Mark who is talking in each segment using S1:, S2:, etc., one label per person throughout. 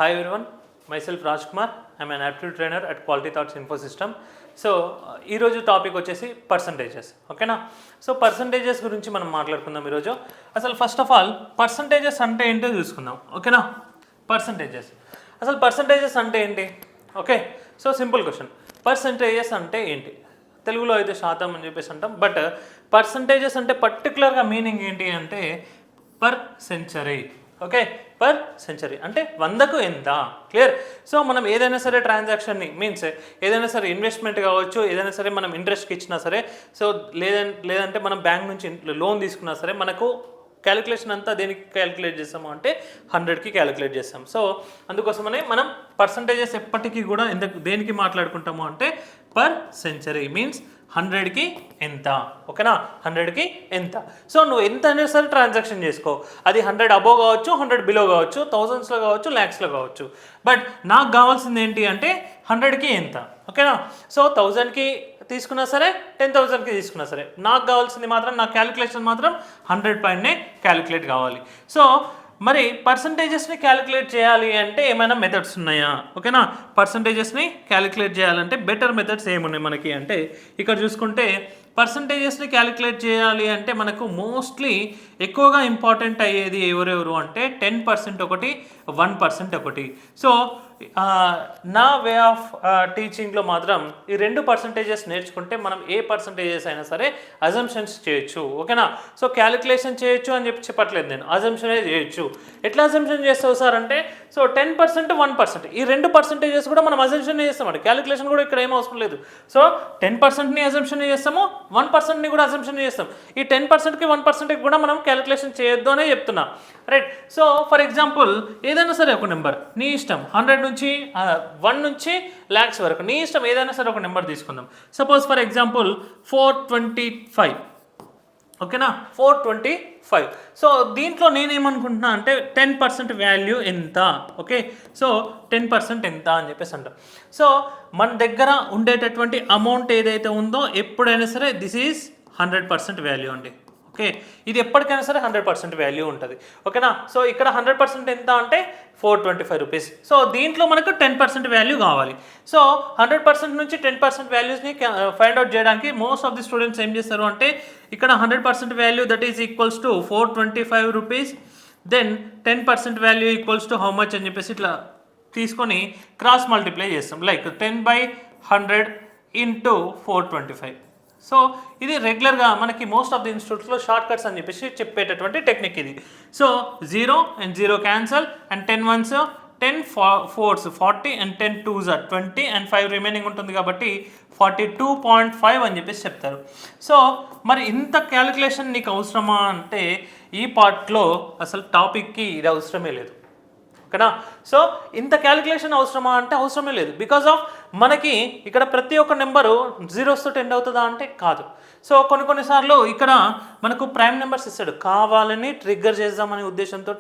S1: Hi everyone, myself Rajkumar. I'm an aptitude trainer at Quality Thoughts Info System. So ఈరోజు topic వచ్చేసి percentages. ఓకేనా? So percentages గురించి మనం మాట్లాడుకుందాం ఈరోజు. అసలు ఫస్ట్ ఆఫ్ ఆల్ పర్సంటేజెస్ అంటే ఏంటో చూసుకుందాం. ఓకేనా? అసలు పర్సంటేజెస్ అంటే ఏంటి? Okay, so simple question. Percentages అంటే ఏంటి? తెలుగులో అయితే శాతం అని చెప్పేసి అంటాం, బట్ పర్సంటేజెస్ అంటే పర్టికులర్గా మీనింగ్ ఏంటి అంటే per century. Okay, per century అంటే 100కు ఎంత. క్లియర్? సో మనం ఏదైనా సరే ట్రాన్సాక్షన్ని మీన్స్ ఏదైనా సరే ఇన్వెస్ట్మెంట్ కావచ్చు, ఏదైనా సరే మనం ఇంట్రెస్ట్కి ఇచ్చినా సరే, సో లేదంటే మనం బ్యాంక్ నుంచి లోన్ తీసుకున్నా సరే, మనకు క్యాలిక్యులేషన్ అంతా దేనికి క్యాలిక్యులేట్ చేస్తాము అంటే 100కి క్యాలిక్యులేట్ చేస్తాం. సో అందుకోసమనే మనం పర్సంటేజెస్ ఎప్పటికీ కూడా దేనికి మాట్లాడుకుంటాము అంటే పర్ సెంచరీ మీన్స్ 100కి ఎంత. ఓకేనా? 100కి ఎంత. సో నువ్వు ఎంత అయినా సరే ట్రాన్సాక్షన్ చేసుకో, అది 100 అబోవ్ కావచ్చు, 100 బిలో కావచ్చు, థౌజండ్స్లో కావచ్చు, ల్యాక్స్లో కావచ్చు, బట్ నాకు కావాల్సింది ఏంటి అంటే 100కి ఎంత. ఓకేనా? సో 1000కి తీసుకున్నా సరే, 10,000కి తీసుకున్నా సరే, నాకు కావాల్సింది మాత్రం, నా క్యాలిక్యులేషన్ మాత్రం 100 పైనే క్యాలిక్యులేట్ కావాలి. సో మరి పర్సంటేజెస్ని క్యాలిక్యులేట్ చేయాలి అంటే ఏమైనా మెథడ్స్ ఉన్నాయా? ఓకేనా? పర్సంటేజెస్ని క్యాలిక్యులేట్ చేయాలంటే బెటర్ మెథడ్స్ ఏమున్నాయి మనకి అంటే, ఇక్కడ చూసుకుంటే పర్సంటేజెస్ని క్యాలిక్యులేట్ చేయాలి అంటే మనకు మోస్ట్లీ ఎక్కువగా ఇంపార్టెంట్ అయ్యేది ఎవరెవరు అంటే 10% ఒకటి, 1% ఒకటి. సో నా వే ఆఫ్ టీచింగ్లో మాత్రం ఈ 2 పర్సంటేజెస్ నేర్చుకుంటే మనం ఏ పర్సంటేజెస్ అయినా సరే అజంప్షన్స్ చేయొచ్చు. ఓకేనా? సో క్యాలిక్యులేషన్ చేయొచ్చు అని చెప్పట్లేదు నేను, అజంప్షనే చేయొచ్చు. ఎట్లా అజంప్షన్ చేస్తావు సార్ అంటే, సో 10%, 1% ఈ 2 పర్సంటేజెస్ కూడా మనం అజంప్షన్ చేస్తామండి. క్యాలిక్యులేషన్ కూడా ఇక్కడ ఏం అవసరం లేదు. సో 10%ని అజంప్షన్ చేస్తాము, 1%ని కూడా అజంప్షన్ చేస్తాం. ఈ 10%కి 1%కి కూడా మనం క్యాలిక్యులేషన్ చేయొద్దు అనే చెప్తున్నా. రైట్? సో ఫర్ ఎగ్జాంపుల్ ఏదైనా సరే ఒక నెంబర్ నీ ఇష్టం, 100 నుంచి 1 నుంచి ల్యాక్స్ వరకు నీ ఇష్టం, ఏదైనా సరే ఒక నెంబర్ తీసుకుందాం. Suppose for example 425. ఓకేనా? 425. సో దీంట్లో నేనేమనుకుంటున్నా అంటే 10% వాల్యూ ఎంత. ఓకే, సో 10% ఎంత అని చెప్పేసి అంటాం. సో మన దగ్గర ఉండేటటువంటి అమౌంట్ ఏదైతే ఉందో ఎప్పుడైనా సరే దిస్ ఈజ్ 100% వాల్యూ అండి. ఓకే, ఇది ఎప్పటికైనా సరే 100% వాల్యూ ఉంటుంది. ఓకేనా? సో ఇక్కడ 100% ఎంత అంటే 425 రూపీస్. సో దీంట్లో మనకు 10% వాల్యూ కావాలి. సో 100% నుంచి 10% వాల్యూస్ని ఫైండ్ అవుట్ చేయడానికి మోస్ట్ ఆఫ్ ది స్టూడెంట్స్ ఏం చేస్తారు అంటే, ఇక్కడ 100% value that is equals to 425 rupees, then 10% value equals to how much అని చెప్పేసి ఇట్లా తీసుకొని క్రాస్ మల్టిప్లై చేస్తాం. Like 10/100 into 425. సో ఇది రెగ్యులర్గా మనకి మోస్ట్ ఆఫ్ ది ఇన్స్టిట్యూట్స్లో షార్ట్ కట్స్ అని చెప్పేసి చెప్పేటటువంటి టెక్నిక్ ఇది. So 0 and 0 cancel, and 10 1s 10 4s 40, and 10 2s 20, and 5 remaining ఉంటుంది కాబట్టి 42.5 అని చెప్పేసి చెప్తారు. సో మరి ఇంత క్యాలిక్యులేషన్ నీకు అవసరమా అంటే ఈ పార్ట్లో అసలు టాపిక్కి ఇది అవసరమే లేదు. ఓకేనా? సో ఇంత క్యాలిక్యులేషన్ అవసరమా అంటే అవసరమే లేదు. బికాజ్ ఆఫ్ మనకి ఇక్కడ ప్రతి ఒక్క నెంబరు జీరోస్తో ఎండ్ అవుతుందా అంటే కాదు. సో కొన్నిసార్లు ఇక్కడ మనకు ప్రైమ్ నెంబర్స్ ఇస్తాడు, కావాలని ట్రిగ్గర్ చేద్దామనే ఉద్దేశంతో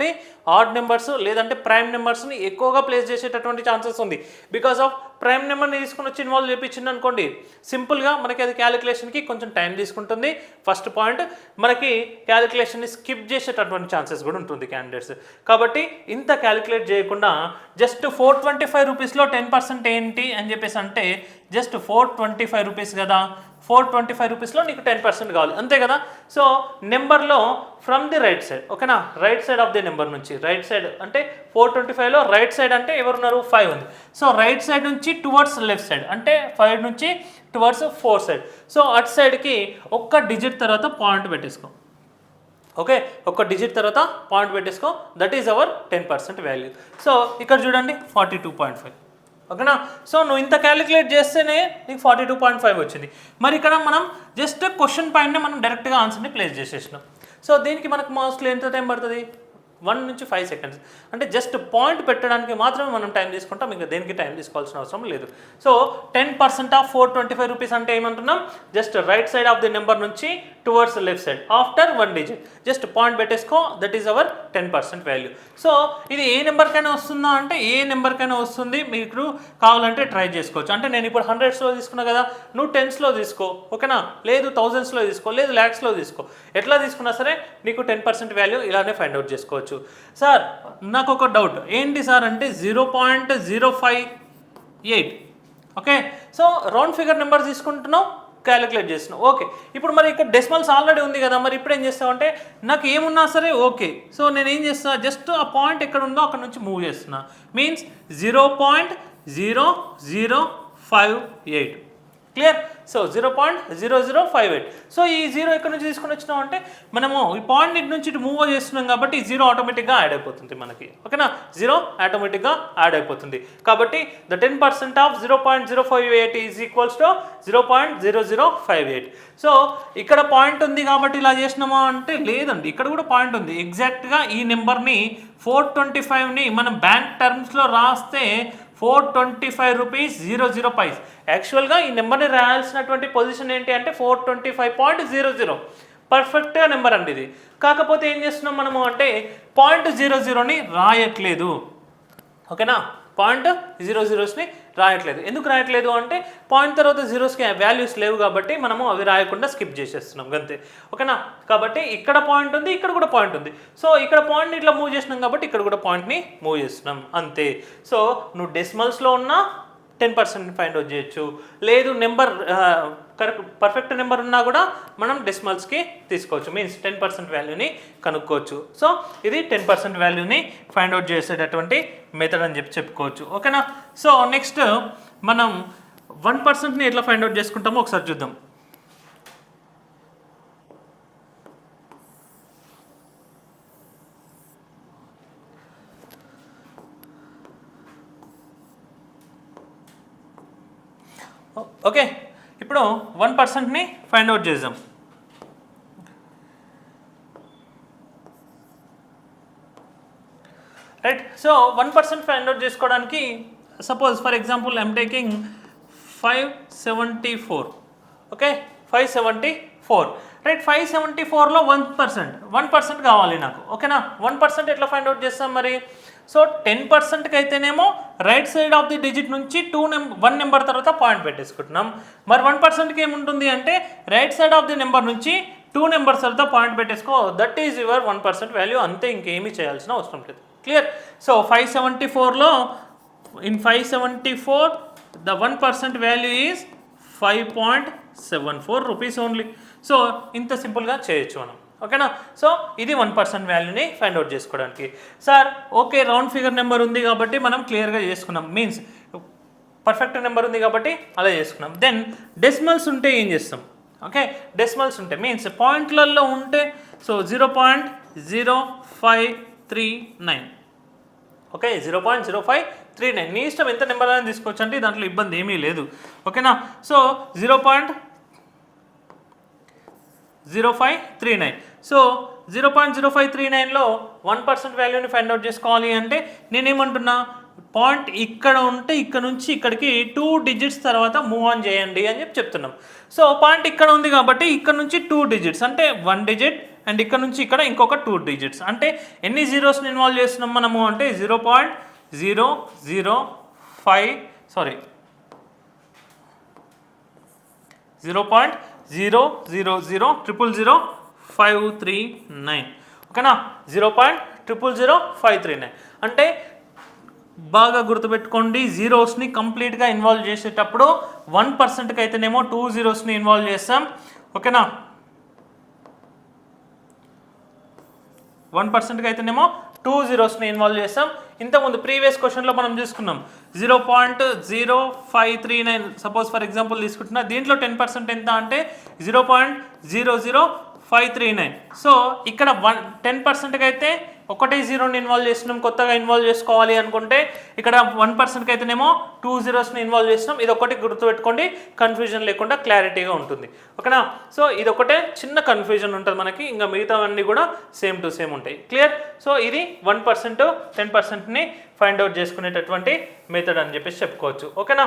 S1: ఆడ్ నెంబర్స్ లేదంటే ప్రైమ్ నెంబర్స్ని ఎక్కువగా ప్లేస్ చేసేటటువంటి ఛాన్సెస్ ఉంది. బికాజ్ ఆఫ్ ప్రైమ్ నెంబర్ని తీసుకుని వచ్చి ఇన్వాల్వ్ చేయించింది అనుకోండి, సింపుల్గా మనకి అది క్యాలిక్యులేషన్కి కొంచెం టైం తీసుకుంటుంది. ఫస్ట్ పాయింట్, మనకి క్యాలిక్యులేషన్ని స్కిప్ చేసేటటువంటి ఛాన్సెస్ కూడా ఉంటుంది క్యాండిడేట్స్. కాబట్టి ఇంత క్యాలిక్యులేట్ చేయకుండా జస్ట్ 425 రూపీస్లో 10% ఏంటి అని చెప్పేసి అంటే, జస్ట్ 425 రూపీస్ కదా, 425 రూపీస్లో నీకు 10% కావాలి అంతే కదా. సో నెంబర్లో ఫ్రమ్ ది రైట్ సైడ్, ఓకేనా, right side of the number నుంచి, రైట్ సైడ్ అంటే 425లో రైట్ సైడ్ అంటే ఎవరున్నారు, 5 ఉంది. సో రైట్ సైడ్ నుంచి టువర్డ్స్ లెఫ్ట్ సైడ్ అంటే 5 నుంచి టువర్డ్స్ 4 సైడ్. సో అటు సైడ్కి ఒక్క డిజిట్ తర్వాత పాయింట్ పెట్టేసుకో. ఓకే, ఒక్క డిజిట్ తర్వాత పాయింట్ పెట్టేసుకో, that is our 10% value. So ఇక్కడ చూడండి 42.5. ఓకేనా? సో నువ్వు ఇంత క్యాలిక్యులేట్ చేస్తేనే నీకు 42.5 వచ్చింది. మరి ఇక్కడ మనం జస్ట్ క్వశ్చన్ పాయింట్నే మనం డైరెక్ట్గా ఆన్సర్ని ప్లేస్ చేసేసినాం. సో దీనికి మనకు మోస్ట్లీ ఎంత టైం పడుతుంది, 1 నుంచి 5 సెకండ్స్. అంటే జస్ట్ పాయింట్ పెట్టడానికి మాత్రమే మనం టైం తీసుకుంటాం, ఇంకా దేనికి టైం తీసుకోవాల్సిన అవసరం లేదు. సో 10% ఆఫ్ 425 రూపీస్ అంటే ఏమంటున్నాం, just right side of the number నుంచి towards left side after 1 digit. Just point పెట్టేసుకో, that is our 10% value. So ఇది ఏ నెంబర్కైనా వస్తుందా అంటే ఏ నెంబర్కైనా వస్తుంది, మీకు కావాలంటే ట్రై చేసుకోవచ్చు. అంటే నేను ఇప్పుడు 100స్లో తీసుకున్నా కదా, నువ్వు 10స్లో తీసుకో, ఓకేనా, లేదు 1000స్లో తీసుకో, లేదు ల్యాక్స్లో తీసుకో, ఎట్లా తీసుకున్నా సరే నీకు 10% వాల్యూ ఇలానే ఫైండ్ అవుట్ చేసుకోవచ్చు. సార్ నాకు ఒక డౌట్ ఏంటి సార్ అంటే 0.058, okay. So round figure number తీసుకుంటున్నావు, క్యాలిక్యులేట్ చేస్తున్నావు, ఓకే. ఇప్పుడు మరి ఇక్కడ డెసిమల్స్ ఆల్రెడీ ఉంది కదా, మరి ఇప్పుడు ఏం చేస్తావు అంటే నాకు ఏమున్నా సరే ఓకే. సో నేను ఏం చేస్తా, జస్ట్ ఆ పాయింట్ ఎక్కడ ఉందో అక్కడ నుంచి మూవ్ చేస్తున్నా. Means 0.0058, clear. సో 0.0058. సో ఈ జీరో ఎక్కడ నుంచి తీసుకుని వచ్చినాం అంటే మనము ఈ పాయింట్ ఇటు నుంచి ఇటు మూవ్ చేస్తున్నాం కాబట్టి ఈ జీరో ఆటోమేటిక్గా యాడ్ అయిపోతుంది మనకి, ఓకేనా. జీరో ఆటోమేటిక్గా యాడ్ అయిపోతుంది కాబట్టి the 10% of 0.058 is equals to 0.0058. So ఇక్కడ పాయింట్ ఉంది కాబట్టి ఇలా చేసినామా అంటే లేదండి, ఇక్కడ కూడా పాయింట్ ఉంది. ఎగ్జాక్ట్గా ఈ నెంబర్ని 425ని మనం బ్యాంక్ టర్మ్స్లో రాస్తే 425 రూపీస్ 00 పైస్. యాక్చువల్గా ఈ నెంబర్ని రాయాల్సినటువంటి పొజిషన్ ఏంటి అంటే 425.00, పర్ఫెక్ట్గా నెంబర్ అండి ఇది. కాకపోతే ఏం చేస్తున్నాం మనము అంటే 0.00ని రాయట్లేదు, ఓకేనా. 0.00ని రాయట్లేదు. ఎందుకు రాయట్లేదు అంటే పాయింట్ తర్వాత జీరోస్కి వాల్యూస్ లేవు కాబట్టి మనము అవి రాయకుండా స్కిప్ చేసేస్తున్నాం అంతే, ఓకేనా. కాబట్టి ఇక్కడ పాయింట్ ఉంది, ఇక్కడ కూడా పాయింట్ ఉంది. సో ఇక్కడ పాయింట్ని ఇట్లా మూవ్ చేసినాం కాబట్టి ఇక్కడ కూడా పాయింట్ని మూవ్ చేస్తున్నాం అంతే. సో నువ్వు డెసిమల్స్లో ఉన్న 10% ఫైండ్ అవుట్ చేయొచ్చు, లేదు నెంబర్ కరెక్ట్ పర్ఫెక్ట్ నెంబర్ ఉన్నా కూడా మనం డెసిమల్స్కి తీసుకోవచ్చు. మీన్స్ 10% వాల్యూని కనుక్కోవచ్చు. సో ఇది 10% వాల్యూని ఫైండ్ అవుట్ చేసేటటువంటి మెథడ్ అని చెప్పుకోవచ్చు, ఓకేనా. సో నెక్స్ట్ మనం 1%ని ఎట్లా ఫైండ్ అవుట్ చేసుకుంటామో ఒకసారి చూద్దాం. ఓకే, ఇప్పుడు 1%ని ఫైండ్ అవుట్ చేద్దాం. రైట్. సో 1% ఫైండ్ అవుట్ చేసుకోవడానికి suppose for example I'm taking 574, okay, 574, right. 574లో 1% కావాలి నాకు, ఓకేనా. 1% ఎట్లా ఫైండ్ అవుట్ చేస్తాం మరి? సో 10%కి అయితేనేమో right side of the digit నుంచి 1 నెంబర్ తర్వాత పాయింట్ పెట్టేసుకుంటున్నాం. మరి 1%కి ఏముంటుంది అంటే right side of the number నుంచి 2 నెంబర్స్ తర్వాత పాయింట్ పెట్టేసుకో, దట్ ఈజ్ యువర్ 1% వాల్యూ, అంతే, ఇంకేమీ చేయాల్సిన అవసరం లేదు, క్లియర్. సో 574లో in 574 the 1% value is 5.74 rupees only. So ఇంత సింపుల్గా చేయొచ్చు మనం, ఓకేనా. సో ఇది 1% వాల్యూని ఫైండ్ అవుట్ చేసుకోవడానికి. Sir okay, round figure number ఉంది కాబట్టి మనం క్లియర్గా చేసుకున్నాం, మీన్స్ పర్ఫెక్ట్ నెంబర్ ఉంది కాబట్టి అలా చేసుకున్నాం. దెన్ డెసిమల్స్ ఉంటే ఏం చేస్తాం? ఓకే, డెసిమల్స్ ఉంటే మీన్స్ పాయింట్లలో ఉంటే సో 0.0539, ఓకే, 0.0539. నీ ఇష్టం ఎంత నెంబర్ అని తీసుకోవచ్చు అంటే దాంట్లో ఇబ్బంది ఏమీ లేదు, ఓకేనా. సో 0.0539. సో 0.0539లో 1% వాల్యూని ఫైండ్ అవుట్ చేసుకోవాలి అంటే నేనేమంటున్నా, పాయింట్ ఇక్కడ ఉంటే ఇక్కడ నుంచి ఇక్కడికి 2 డిజిట్స్ తర్వాత మూవ్ ఆన్ చేయండి అని చెప్తున్నాం. సో పాయింట్ ఇక్కడ ఉంది కాబట్టి ఇక్కడ నుంచి 2 డిజిట్స్ అంటే 1 డిజిట్ అండ్ ఇక్కడ నుంచి ఇక్కడ ఇంకొక 2 డిజిట్స్ అంటే ఎన్ని జీరోస్ని ఇన్వాల్వ్ చేస్తున్నాం మనము అంటే 0.000539, ఓకేనా. 0.000539 అంటే బాగా గుర్తుపెట్టుకోండి, జీరోస్ని కంప్లీట్గా ఇన్వాల్వ్ చేసేటప్పుడు 1%కి అయితేనేమో 2 జీరోస్ని ఇన్వాల్వ్ చేస్తాం, ఓకేనా. 1%కి అయితేనేమో 2 జీరోస్ని ఇన్వాల్వ్ చేస్తాం. ఇంతకుముందు ప్రీవియస్ క్వశ్చన్లో మనం చూసుకున్నాం 0.0539 సపోజ్ ఫర్ ఎగ్జాంపుల్ తీసుకుంటున్నా, దీంట్లో 10% ఎంత అంటే 0.00539. సో ఇక్కడ 10%కి అయితే ఒకటే జీరోని ఇన్వాల్వ్ చేస్తున్నాం, కొత్తగా ఇన్వాల్వ్ చేసుకోవాలి అనుకుంటే ఇక్కడ 1%కి అయితేనేమో 2 జీరోస్ని ఇన్వాల్వ్ చేస్తున్నాం. ఇది ఒకటి గుర్తుపెట్టుకోండి, కన్ఫ్యూజన్ లేకుండా క్లారిటీగా ఉంటుంది, ఓకేనా. సో ఇది ఒకటే చిన్న కన్ఫ్యూజన్ ఉంటుంది మనకి, ఇంకా మిగతావన్నీ కూడా సేమ్ టు సేమ్ ఉంటాయి, క్లియర్. సో ఇది 1% 10%ని ఫైండ్ అవుట్ చేసుకునేటటువంటి మెథడ్ అని చెప్పేసి చెప్పుకోవచ్చు, ఓకేనా.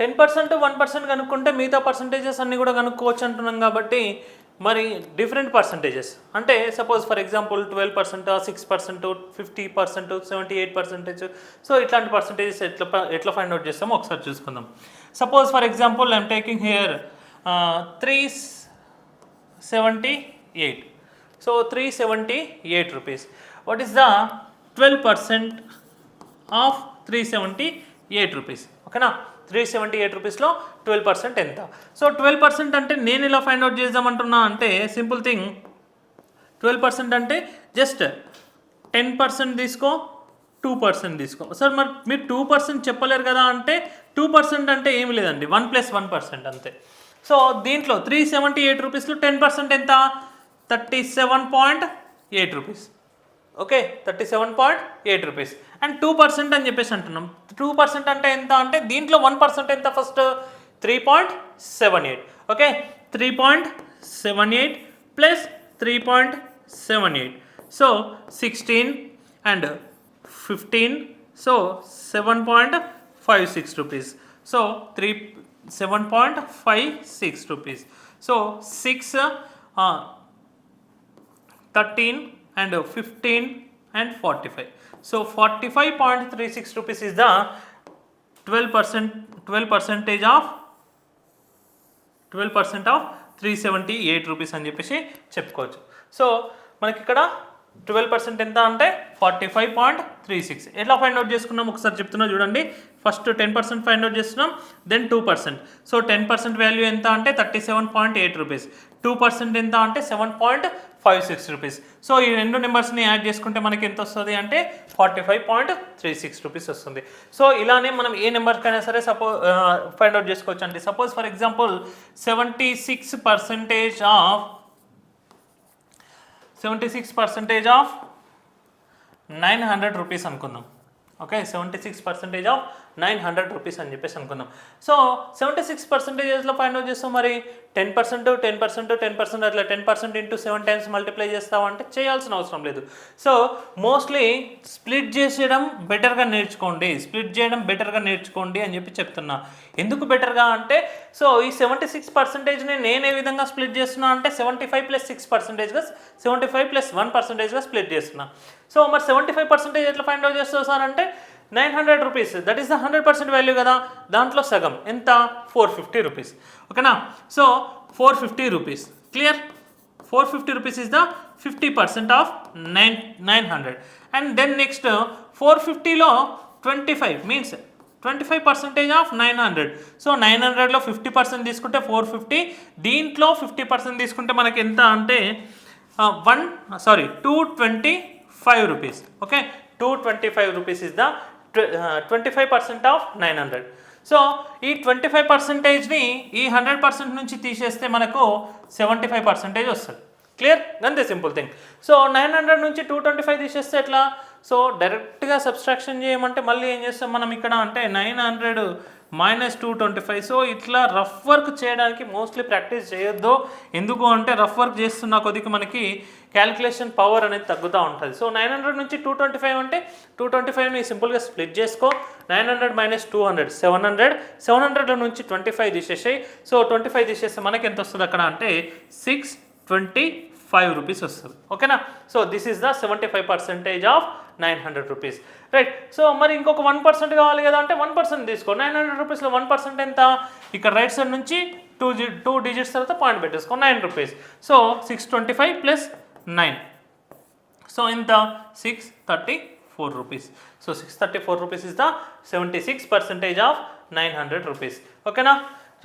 S1: 10% 1% కనుక్కుంటే మిగతా పర్సంటేజెస్ అన్నీ కూడా కనుక్కోవచ్చు అంటున్నాం కాబట్టి మరి డిఫరెంట్ పర్సంటేజెస్ అంటే సపోజ్ ఫర్ ఎగ్జాంపుల్ 12%, 6%, 50%, 78%. సో ఇట్లాంటి పర్సంటేజెస్ ఎట్లా ఫైండ్ అవుట్ చేస్తామో ఒకసారి చూసుకుందాం. Suppose for example I'm taking here 378. So 378 rupees. What is the 12% of 378 rupees? ఓకేనా, 378 రూపీస్లో 12% ఎంత? సో 12% అంటే నేను ఇలా ఫైండ్ అవుట్ చేద్దామంటున్నా అంటే సింపుల్ థింగ్, 12% అంటే జస్ట్ 10% తీసుకో, 2% తీసుకో. సార్ మరి మీరు 2% చెప్పలేరు కదా అంటే 2% అంటే ఏమి లేదండి, 1 + 1% అంతే. సో దీంట్లో 378 రూపీస్లో 10% ఎంత? 37.8 రూపీస్. Okay, 37.8 rupees. అండ్ 2% అని చెప్పేసి అంటున్నాం. 2% అంటే ఎంత అంటే దీంట్లో 1% ఎంత? First 3.78. Okay, 3.78 plus 3.78. So 16 and 15. So 7.56 rupees. So 7.56 rupees. So 6, 13 and 15 and 45. So 45.36 rupees is the 12% of 378 rupees అని చెప్పేసి చెప్పుకోవచ్చు. సో మనకి ఇక్కడ 12% ఎంత అంటే 45.36. ఎట్లా ఫైండ్ అవుట్ చేసుకున్నాం ఒకసారి చెప్తున్నా చూడండి. ఫస్ట్ 10% ఫైండ్ అవుట్ చేస్తున్నాం, దెన్ 2%. సో 10% వాల్యూ ఎంత అంటే 37.8 రూపీస్. 2% ఎంత అంటే 7.56 రూపీస్. సో ఈ రెండు నెంబర్స్ని యాడ్ చేసుకుంటే మనకి ఎంత వస్తుంది అంటే 45.36 రూపీస్ వస్తుంది. సో ఇలానే మనం ఏ నెంబర్కైనా సరే ఫైండ్ అవుట్ చేసుకోవచ్చు అండి. Suppose for example 76% of 900 rupees అనుకుందాం. ఓకే, 76% ఆఫ్ 900 రూపీస్ అని చెప్పేసి అనుకుందాం. సో 76%లో ఫైండ్ అవుట్ చేస్తాం. మరి 10%, 10%, 10% అట్లా 10% ఇంటూ 7 టైమ్స్ మల్టిప్లై చేస్తాం అంటే చేయాల్సిన అవసరం లేదు. సో మోస్ట్లీ స్ప్లిట్ చేసేయడం బెటర్గా నేర్చుకోండి అని చెప్పి చెప్తున్నా. ఎందుకు బెటర్గా అంటే సో ఈ 76%ని నేను ఏ విధంగా స్ప్లిట్ చేస్తున్నా అంటే 75 + 6%గా 75 + 1%గా స్ప్లిట్ చేస్తున్నా. సో మరి 75% ఎట్లా ఫైండ్ అవుట్ చేస్తావు సార్ అంటే 900 rupees, that is the 100% value కదా, దాంట్లో సగం ఎంత? 450 రూపీస్. ఓకేనా, so 450 rupees. Clear? 450 rupees is the 50% of 900. And then next 450లో 25 మీన్స్ 25% ఆఫ్ 900. సో 900లో 50% తీసుకుంటే 450, దీంట్లో 50% తీసుకుంటే మనకి ఎంత అంటే 225 rupees. Okay, 225 rupees is the 25% of 900. So ఈ 25%ని ఈ 100% నుంచి తీసేస్తే మనకు 75% వస్తుంది. క్లియర్? అంతే సింపుల్ థింగ్. సో 900 నుంచి 225 తీసేస్తే ఎట్లా? సో డైరెక్ట్గా సబ్స్ట్రాక్షన్ చేయమంటే మళ్ళీ ఏం చేస్తాం మనం ఇక్కడ అంటే 900 - 225. సో ఇట్లా రఫ్ వర్క్ చేయడానికి మోస్ట్లీ ప్రాక్టీస్ చేయొద్దు. ఎందుకు అంటే రఫ్ వర్క్ చేస్తున్న కొద్దిగా మనకి క్యాలిక్యులేషన్ పవర్ అనేది తగ్గుతూ ఉంటుంది. సో 900 నుంచి 225 అంటే 225ని సింపుల్గా స్ప్లిట్ చేసుకో. 900 - 200 700. 700 నుంచి 25 తీసేసాయి. సో 25 తీసేస్తే మనకి ఎంత వస్తుంది అక్కడ అంటే 625 రూపీస్ వస్తుంది. ఓకేనా, so this is the 75% of 900 rupees. Right. So మరి ఇంకొక 1% కావాలి కదా అంటే 1% తీసుకో. 900 రూపీస్లో 1% ఎంత? ఇక్కడ రైట్ సైడ్ నుంచి 2 డిజిట్స్ తర్వాత పాయింట్ పెట్టేసుకో, 9 రూపీస్. సో 625 + 9. సో ఎంత? 634 rupees. So 634 rupees is the 76% of 900 rupees. ఓకేనా,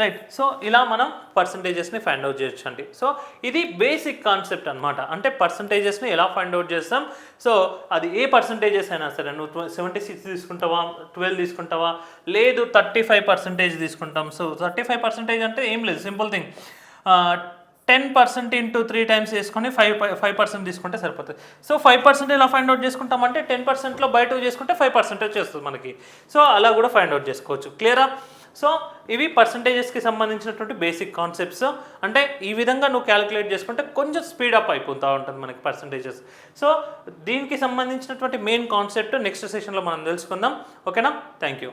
S1: రైట్. సో ఇలా మనం పర్సంటేజెస్ని ఫైండ్ అవుట్ చేయొచ్చు అండి. సో ఇది బేసిక్ కాన్సెప్ట్ అనమాట. అంటే పర్సంటేజెస్ని ఎలా ఫైండ్ అవుట్ చేస్తాం. సో అది ఏ పర్సంటేజెస్ అయినా సరే, నువ్వు 76 తీసుకుంటావా, 12 తీసుకుంటావా, లేదు 35% తీసుకుంటాం. సో 35% అంటే ఏం లేదు, సింపుల్ థింగ్, 10% ఇంటూ 3 టైమ్స్ చేసుకొని 5% తీసుకుంటే సరిపోతుంది. సో 5% ఎలా ఫైండ్ అవుట్ చేసుకుంటామంటే 10%లో బై 2 చేసుకుంటే 5% వచ్చేస్తుంది మనకి. సో అలా కూడా ఫైండ్ అవుట్ చేసుకోవచ్చు. క్లియరా? సో ఇవి పర్సంటేజెస్కి సంబంధించినటువంటి బేసిక్ కాన్సెప్ట్స్. అంటే ఈ విధంగా నువ్వు క్యాలిక్యులేట్ చేసుకుంటే కొంచెం స్పీడప్ అయిపోతూ ఉంటుంది మనకి పర్సంటేజెస్. సో దీనికి సంబంధించినటువంటి మెయిన్ కాన్సెప్ట్ నెక్స్ట్ సెషన్లో మనం తెలుసుకుందాం. ఓకేనా, థ్యాంక్ యూ.